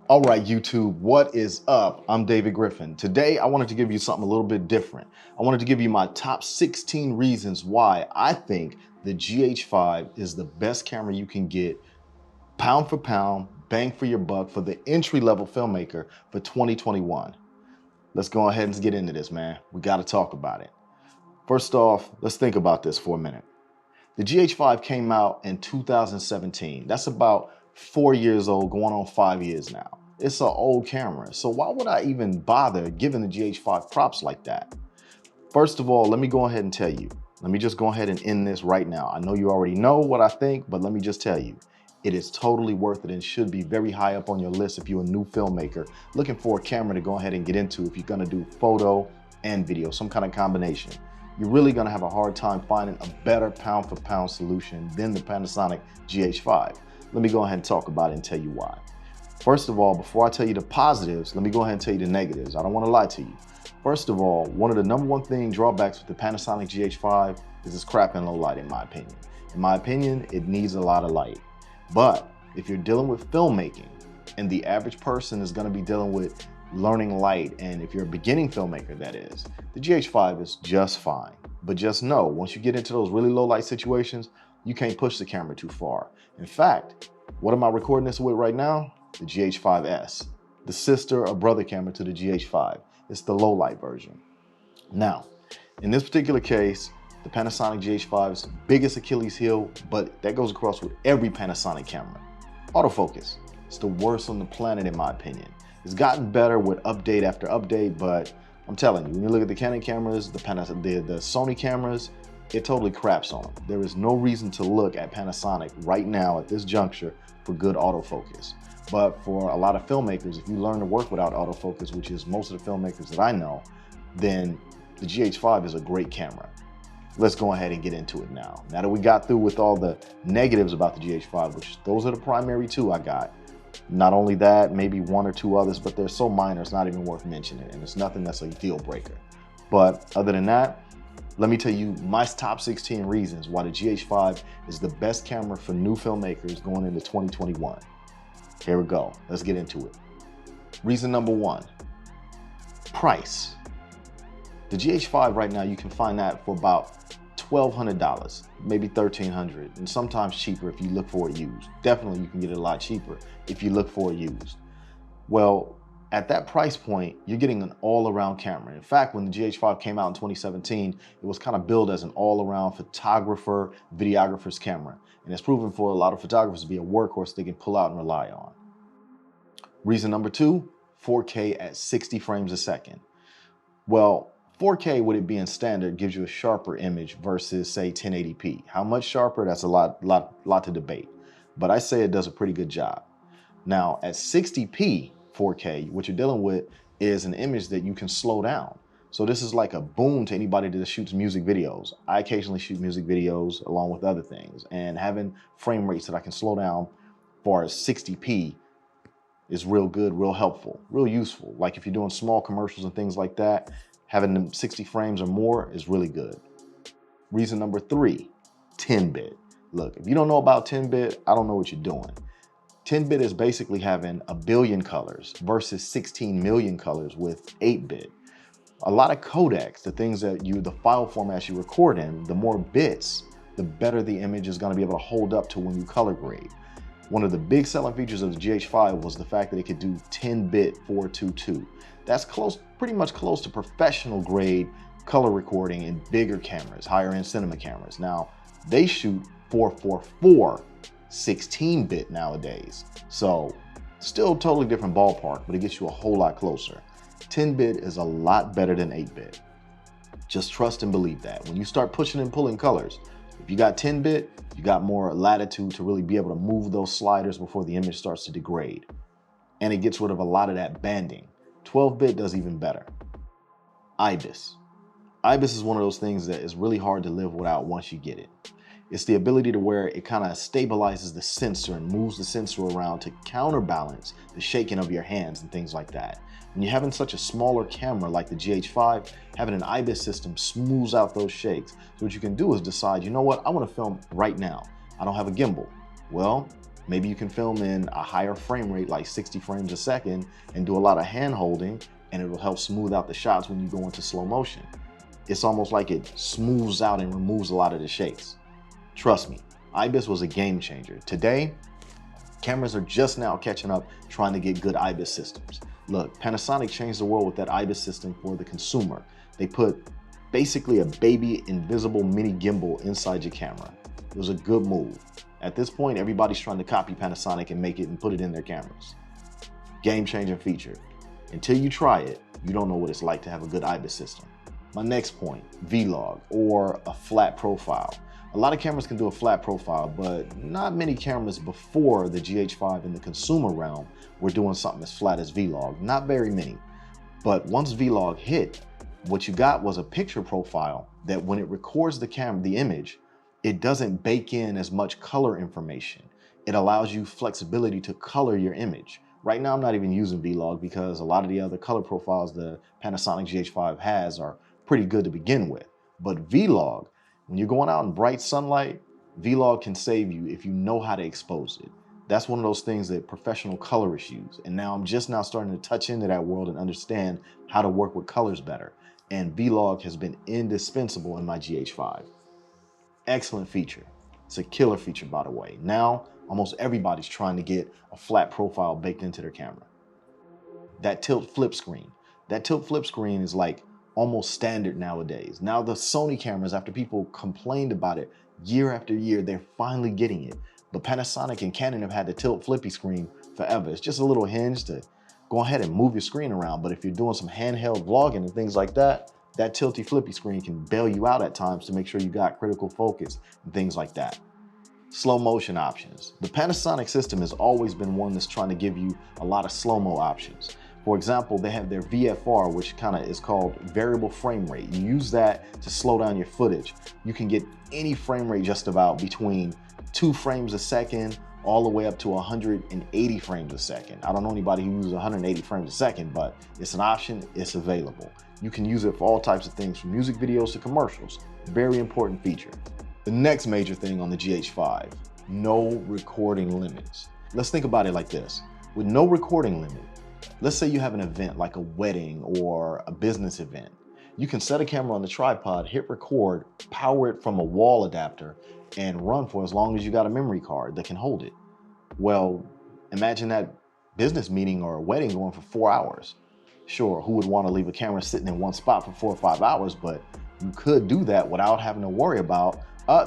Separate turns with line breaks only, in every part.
All right, YouTube, what is up? I'm David Griffin. Today, I wanted to give you something a little bit different. I wanted to give you my top 16 reasons why I think the GH5 is the best camera you can get, pound for pound, bang for your buck for the entry-level filmmaker for 2021. Let's go ahead and get into this, man. We got to talk about it. First off, let's think about this for a minute. The GH5 came out in 2017. That's about 4 years old, going on 5 years now. It's an old camera, so why would I even bother giving the GH5 props like that? First of all, let me go ahead and tell you. Let me just go ahead and end this right now. I know you already know what I think, but let me just tell you. It is totally worth it and should be very high up on your list if you're a new filmmaker looking for a camera to go ahead and get into if you're gonna do photo and video, some kind of combination. You're really gonna have a hard time finding a better pound for pound solution than the Panasonic GH5. Let me go ahead and talk about it and tell you why. First of all, before I tell you the positives, let me go ahead and tell you the negatives. I don't wanna lie to you. First of all, one of the #1 drawbacks with the Panasonic GH5 is its crap and low light, in my opinion. In my opinion, it needs a lot of light. But if you're dealing with filmmaking, and the average person is gonna be dealing with learning light, and if you're a beginning filmmaker, that is, the GH5 is just fine. But just know, once you get into those really low light situations, you can't push the camera too far. In fact, what am I recording this with right now? The GH5S, the sister or brother camera to the GH5. It's the low light version. Now, in this particular case, the Panasonic GH5's biggest Achilles heel, but that goes across with every Panasonic camera. Autofocus. It's the worst on the planet in my opinion. It's gotten better with update after update, but I'm telling you, when you look at the Canon cameras, the Sony cameras, it totally craps on them. There is no reason to look at Panasonic right now at this juncture for good autofocus. But for a lot of filmmakers, if you learn to work without autofocus, which is most of the filmmakers that I know, then the GH5 is a great camera. Let's go ahead and get into it now. Now that we got through with all the negatives about the GH5, which those are the primary two I got. Not only that, maybe one or two others, but they're so minor, it's not even worth mentioning, and it's nothing that's a deal breaker. But other than that, let me tell you my top 16 reasons why the GH5 is the best camera for new filmmakers going into 2021. Here we go, let's get into it. Reason number 1, price. The GH5 right now, you can find that for about $1,200, maybe $1,300, and sometimes cheaper if you look for it used. Definitely you can get it a lot cheaper if you look for it used. Well, at that price point, you're getting an all-around camera. In fact, when the GH5 came out in 2017, it was kind of billed as an all-around photographer, videographer's camera. And it's proven for a lot of photographers to be a workhorse they can pull out and rely on. Reason number 2, 4K at 60 frames a second. Well, 4K, with it being standard, gives you a sharper image versus, say, 1080p. How much sharper? That's a lot to debate. But I say it does a pretty good job. Now, at 60p 4K, what you're dealing with is an image that you can slow down. So this is like a boon to anybody that shoots music videos. I occasionally shoot music videos along with other things, and having frame rates that I can slow down for 60p is real good, real helpful, real useful. Like if you're doing small commercials and things like that, having them 60 frames or more is really good. Reason number 3, 10-bit. Look, if you don't know about 10-bit, I don't know what you're doing. 10-bit is basically having a billion colors versus 16 million colors with 8-bit. A lot of codecs, the things that the file formats you record in, the more bits, the better the image is gonna be able to hold up to when you color grade. One of the big selling features of the GH5 was the fact that it could do 10-bit 422. That's pretty much close to professional grade color recording in bigger cameras, higher end cinema cameras. Now, they shoot 444 16-bit nowadays. So still totally different ballpark, but it gets you a whole lot closer. 10-bit is a lot better than 8-bit. Just trust and believe that. When you start pushing and pulling colors, if you got 10-bit, you got more latitude to really be able to move those sliders before the image starts to degrade. And it gets rid of a lot of that banding. 12-bit does even better. IBIS. IBIS is one of those things that is really hard to live without once you get it. It's the ability to where it kind of stabilizes the sensor and moves the sensor around to counterbalance the shaking of your hands and things like that. When you're having such a smaller camera like the GH5, having an IBIS system smooths out those shakes. So what you can do is decide, you know what, I want to film right now. I don't have a gimbal. Well, Maybe you can film in a higher frame rate, like 60 frames a second, and do a lot of hand holding, and it will help smooth out the shots when you go into slow motion. It's almost like it smooths out and removes a lot of the shakes. Trust me, IBIS was a game changer. Today, cameras are just now catching up trying to get good IBIS systems. Look, Panasonic changed the world with that IBIS system for the consumer. They put basically a baby invisible mini gimbal inside your camera. It was a good move. At this point, everybody's trying to copy Panasonic and make it and put it in their cameras. Game-changing feature. Until you try it, you don't know what it's like to have a good IBIS system. My next point, vlog or a flat profile. A lot of cameras can do a flat profile, but not many cameras before the GH5 in the consumer realm were doing something as flat as vlog. Not very many. But once vlog hit, what you got was a picture profile that when it records the image, it doesn't bake in as much color information. It allows you flexibility to color your image. Right now, I'm not even using vlog because a lot of the other color profiles the Panasonic GH5 has are pretty good to begin with. But vlog, when you're going out in bright sunlight, vlog can save you if you know how to expose it. That's one of those things that professional colorists use. And now I'm just now starting to touch into that world and understand how to work with colors better. And vlog has been indispensable in my GH5. Excellent feature. It's a killer feature, by the way. Now, almost everybody's trying to get a flat profile baked into their camera. That tilt flip screen. That tilt flip screen is like almost standard nowadays. Now the Sony cameras, after people complained about it year after year, they're finally getting it. But Panasonic and Canon have had the tilt flippy screen forever. It's just a little hinge to go ahead and move your screen around. But if you're doing some handheld vlogging and things like that, that tilty flippy screen can bail you out at times to make sure you got critical focus and things like that. Slow motion options. The Panasonic system has always been one that's trying to give you a lot of slow-mo options. For example, they have their VFR, which kind of is called variable frame rate. You use that to slow down your footage. You can get any frame rate just about between 2 frames a second all the way up to 180 frames a second. I don't know anybody who uses 180 frames a second, but it's an option, it's available. You can use it for all types of things, from music videos to commercials. Very important feature. The next major thing on the GH5, no recording limits. Let's think about it like this. With no recording limit, let's say you have an event like a wedding or a business event. You can set a camera on the tripod, hit record, power it from a wall adapter, and run for as long as you got a memory card that can hold it. Well, imagine that business meeting or a wedding going for 4 hours. Sure, who would want to leave a camera sitting in one spot for 4 or 5 hours, but you could do that without having to worry about,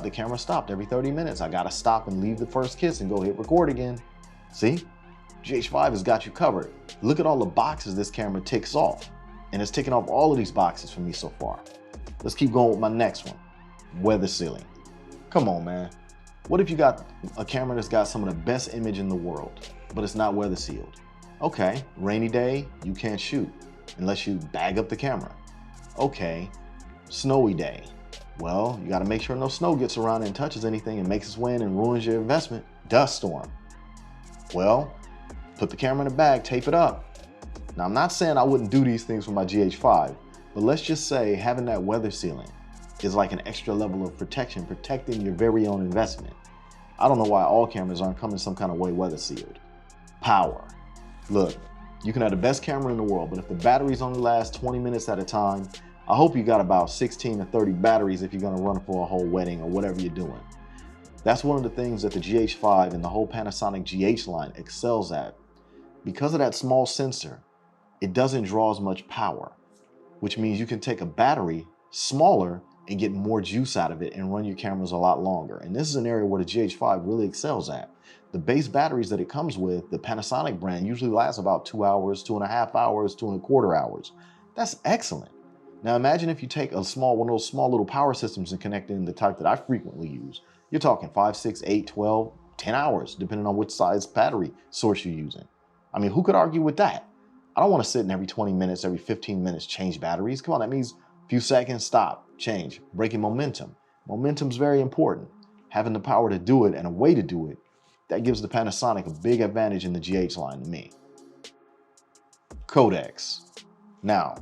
the camera stopped every 30 minutes. I gotta stop and leave the first kiss and go hit record again. See? GH5 has got you covered. Look at all the boxes this camera ticks off. And it's ticking off all of these boxes for me so far. Let's keep going with my next one. Weather sealing. Come on, man. What if you got a camera that's got some of the best image in the world, but it's not weather sealed? Okay, rainy day, you can't shoot unless you bag up the camera. Okay, snowy day. Well, you gotta make sure no snow gets around and touches anything and makes its way in and ruins your investment. Dust storm. Well, put the camera in a bag, tape it up. Now, I'm not saying I wouldn't do these things for my GH5, but let's just say having that weather sealing is like an extra level of protection, protecting your very own investment. I don't know why all cameras aren't coming some kind of way weather sealed. Power. Look, you can have the best camera in the world, but if the batteries only last 20 minutes at a time, I hope you got about 16 to 30 batteries if you're gonna run for a whole wedding or whatever you're doing. That's one of the things that the GH5 and the whole Panasonic GH line excels at. Because of that small sensor, it doesn't draw as much power, which means you can take a battery smaller and get more juice out of it and run your cameras a lot longer. And this is an area where the GH5 really excels at. The base batteries that it comes with, the Panasonic brand, usually lasts about 2 hours, 2.5 hours, 2.25 hours. That's excellent. Now imagine if you take one of those small little power systems and connect it in the type that I frequently use. You're talking 5, 6, 8, 12, 10 hours, depending on which size battery source you're using. I mean, who could argue with that? I don't want to sit in every 20 minutes, every 15 minutes, change batteries. Come on, that means a few seconds, stop, change, breaking momentum. Momentum's very important. Having the power to do it and a way to do it, that gives the Panasonic a big advantage in the GH line to me. Codecs. Now,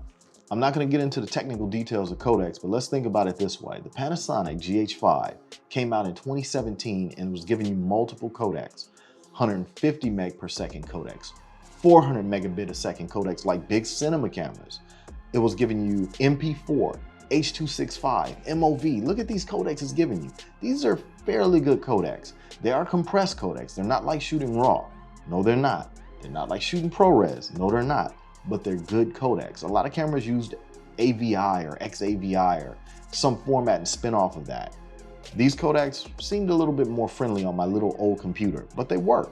I'm not going to get into the technical details of codecs, but let's think about it this way. The Panasonic GH5 came out in 2017 and was giving you multiple codecs. 150 meg per second codecs, 400 megabit a second codecs like big cinema cameras. It was giving you MP4, H.265, MOV. Look at these codecs it's giving you. These are fairly good codecs. They are compressed codecs. They're not like shooting RAW. No, they're not. They're not like shooting ProRes. No, they're not. But they're good codecs. A lot of cameras used AVI or XAVI or some format and spin off of that. These codecs seemed a little bit more friendly on my little old computer, but they work.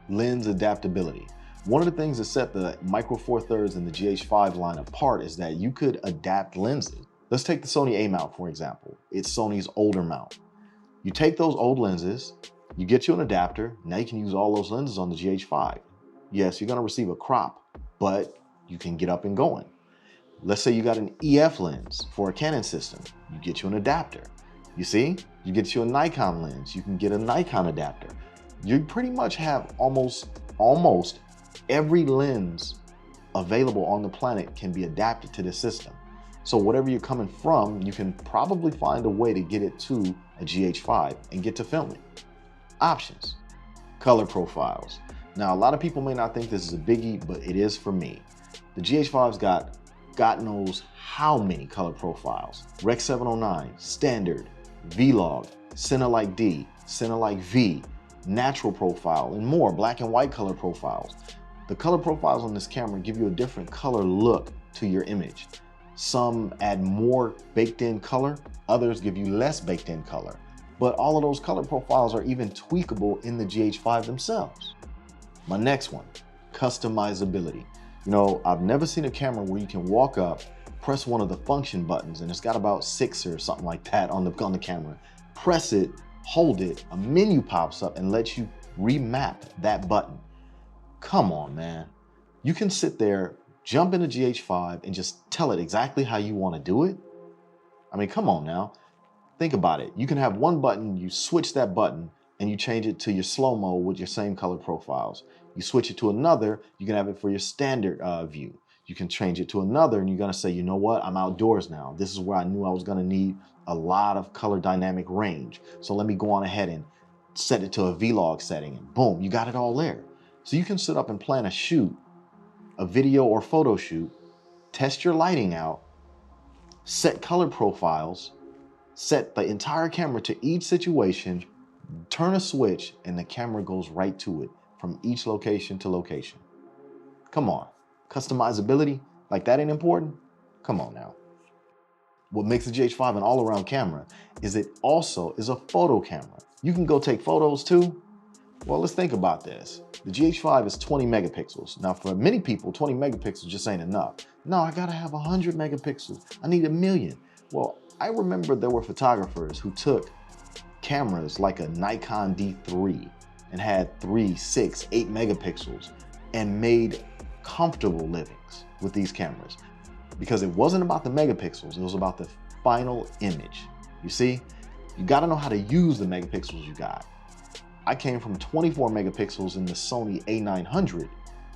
Lens adaptability. One of the things that set the Micro Four Thirds and the GH5 line apart is that you could adapt lenses. Let's take the Sony A mount, for example. It's Sony's older mount. You take those old lenses, you get you an adapter, now you can use all those lenses on the GH5. Yes, you're gonna receive a crop, but you can get up and going. Let's say you got an EF lens for a Canon system, you get you an adapter. You see, you get you a Nikon lens, you can get a Nikon adapter. You pretty much have almost every lens available on the planet can be adapted to this system. So whatever you're coming from, you can probably find a way to get it to a GH5 and get to filming. Options, color profiles. Now, a lot of people may not think this is a biggie, but it is for me. The GH5's got God knows how many color profiles. Rec 709, standard, Vlog, Cinelike D, Cinelike V, natural profile, and more, black and white color profiles. The color profiles on this camera give you a different color look to your image. Some add more baked in color, others give you less baked in color. But all of those color profiles are even tweakable in the GH5 themselves. My next one, customizability. You know, I've never seen a camera where you can walk up, press one of the function buttons, and it's got about 6 or something like that on the camera. Press it, hold it, a menu pops up and lets you remap that button. Come on, man. You can sit there, jump into GH5 and just tell it exactly how you want to do it. I mean, come on now. Think about it. You can have one button, you switch that button and you change it to your slow-mo with your same color profiles. You switch it to another, you can have it for your standard view. You can change it to another and you're gonna say, you know what, I'm outdoors now. This is where I knew I was gonna need a lot of color dynamic range. So let me go on ahead and set it to a Vlog setting and boom, you got it all there. So you can sit up and plan a shoot, a video or photo shoot, test your lighting out, set color profiles, set the entire camera to each situation, turn a switch, and the camera goes right to it from each location to location. Come on, customizability, like that ain't important? Come on now. What makes the GH5 an all-around camera is it also is a photo camera. You can go take photos too. Well, let's think about this. The GH5 is 20 megapixels. Now for many people, 20 megapixels just ain't enough. No, I gotta have 100 megapixels. I need 1,000,000. Well, I remember there were photographers who took cameras like a Nikon D3 and had 3, 6, 8 megapixels and made comfortable livings with these cameras because it wasn't about the megapixels, it was about the final image. You see, you gotta know how to use the megapixels you got. I came from 24 megapixels in the Sony A900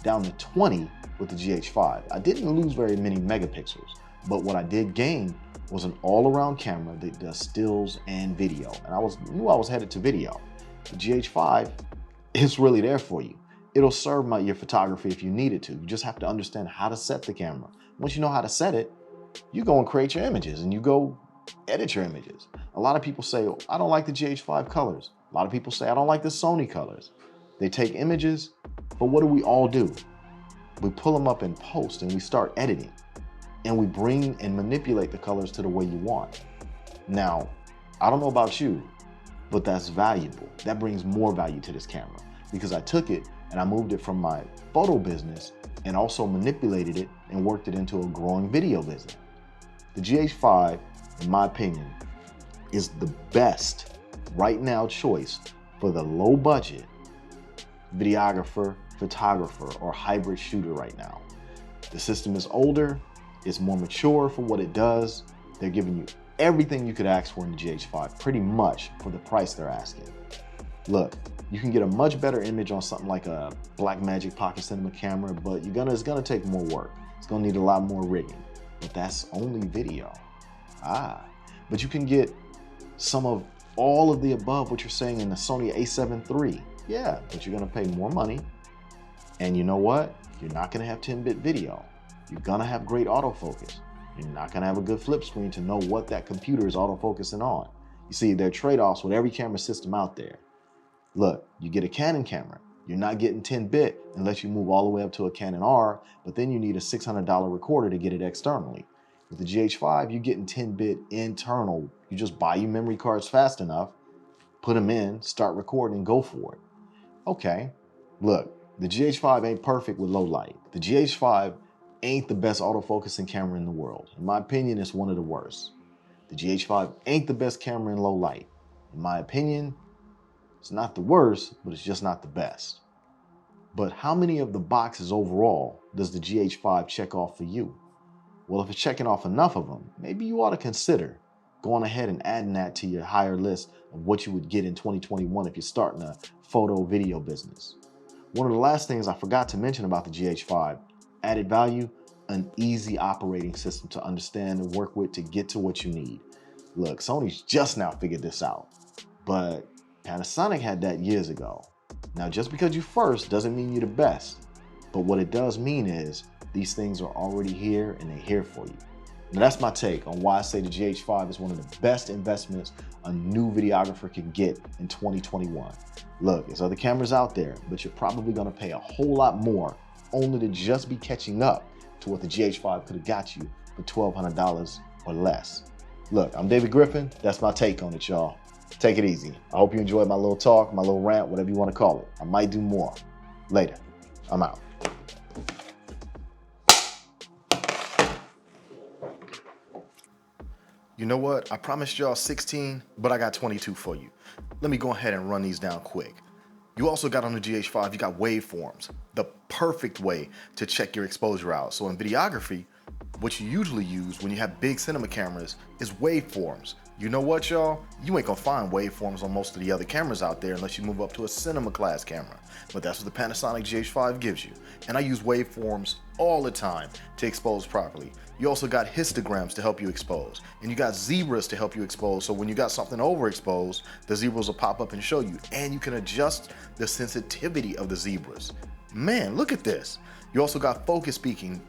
down to 20 with the GH5. I didn't lose very many megapixels, but what I did gain was an all-around camera that does stills and video. And I knew I was headed to video. The GH5 is really there for you. It'll serve your photography if you need it to. You just have to understand how to set the camera. Once you know how to set it, you go and create your images and you go edit your images. A lot of people say, oh, I don't like the GH5 colors. A lot of people say, I don't like the Sony colors. They take images, but what do we all do? We pull them up in post and we start editing. And we bring and manipulate the colors to the way you want. Now, I don't know about you, but that's valuable. That brings more value to this camera because I took it and I moved it from my photo business and also manipulated it and worked it into a growing video business. The GH5, in my opinion, is the best right now choice for the low budget videographer, photographer, or hybrid shooter right now. The system is older, it's more mature for what it does. They're giving you everything you could ask for in the GH5, pretty much for the price they're asking. Look, you can get a much better image on something like a Blackmagic Pocket Cinema camera, but it's gonna take more work. It's gonna need a lot more rigging, but that's only video. But you can get some of all of the above what you're saying in the Sony a7 III. Yeah, but you're gonna pay more money. And you know what? You're not gonna have 10-bit video. You're gonna have great autofocus. You're not gonna have a good flip screen to know what that computer is autofocusing on. You see, there are trade-offs with every camera system out there. Look, you get a Canon camera. You're not getting 10-bit unless you move all the way up to a Canon R, but then you need a $600 recorder to get it externally. With the GH5, you're getting 10-bit internal. You just buy your memory cards fast enough, put them in, start recording, go for it. Okay, look, the GH5 ain't perfect with low light. The GH5 ain't the best autofocusing camera in the world. In my opinion, it's one of the worst. The GH5 ain't the best camera in low light. In my opinion, it's not the worst, but it's just not the best. But how many of the boxes overall does the GH5 check off for you? Well, if it's checking off enough of them, maybe you ought to consider going ahead and adding that to your higher list of what you would get in 2021 if you're starting a photo video business. One of the last things I forgot to mention about the GH5, added value, an easy operating system to understand and work with to get to what you need. Look, Sony's just now figured this out, but Panasonic had that years ago. Now, just because you're first doesn't mean you're the best, but what it does mean is these things are already here and they're here for you. Now, that's my take on why I say the GH5 is one of the best investments a new videographer can get in 2021. Look, there's other cameras out there, but you're probably gonna pay a whole lot more only to just be catching up to what the GH5 could have got you for $1,200 or less. Look, I'm David Griffin. That's my take on it, y'all. Take it easy. I hope you enjoyed my little talk, my little rant, whatever you want to call it. I might do more. Later. I'm out. You know what? I promised y'all 16, but I got 22 for you. Let me go ahead and run these down quick. You also got on the GH5, you got waveforms, the perfect way to check your exposure out. So in videography, what you usually use when you have big cinema cameras is waveforms. You know what, y'all? You ain't gonna find waveforms on most of the other cameras out there unless you move up to a cinema class camera. But that's what the Panasonic GH5 gives you. And I use waveforms all the time to expose properly. You also got histograms to help you expose. And you got zebras to help you expose. So when you got something overexposed, the zebras will pop up and show you. And you can adjust the sensitivity of the zebras. Man, look at this. You also got focus peaking.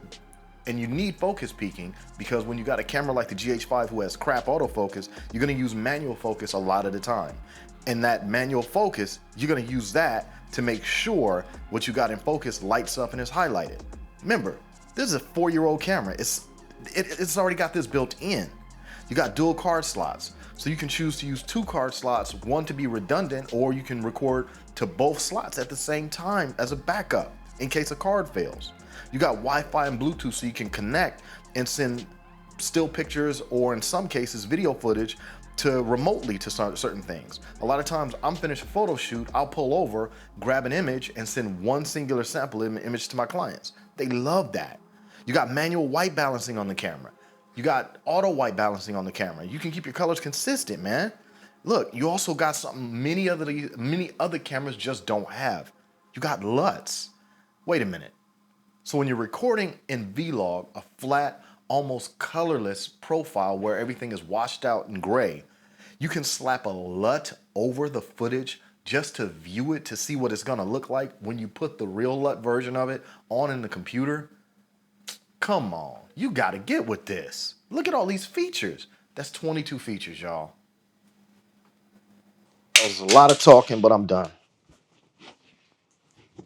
And you need focus peaking because when you got a camera like the GH5 who has crap autofocus, you're gonna use manual focus a lot of the time. And that manual focus, you're gonna use that to make sure what you got in focus lights up and is highlighted. Remember, this is a 4-year-old camera. It's already got this built in. You got dual card slots. So you can choose to use 2 card slots, one to be redundant, or you can record to both slots at the same time as a backup in case a card fails. You got Wi-Fi and Bluetooth so you can connect and send still pictures or in some cases video footage to remotely to certain things. A lot of times I'm finished a photo shoot, I'll pull over, grab an image and send one singular sample image to my clients. They love that. You got manual white balancing on the camera. You got auto white balancing on the camera. You can keep your colors consistent, man. Look, you also got something many other cameras just don't have. You got LUTs. Wait a minute. So when you're recording in vlog, a flat, almost colorless profile where everything is washed out in gray, you can slap a LUT over the footage just to view it to see what it's gonna look like when you put the real LUT version of it on in the computer. Come on, you gotta get with this. Look at all these features. That's 22 features, y'all. That was a lot of talking, but I'm done.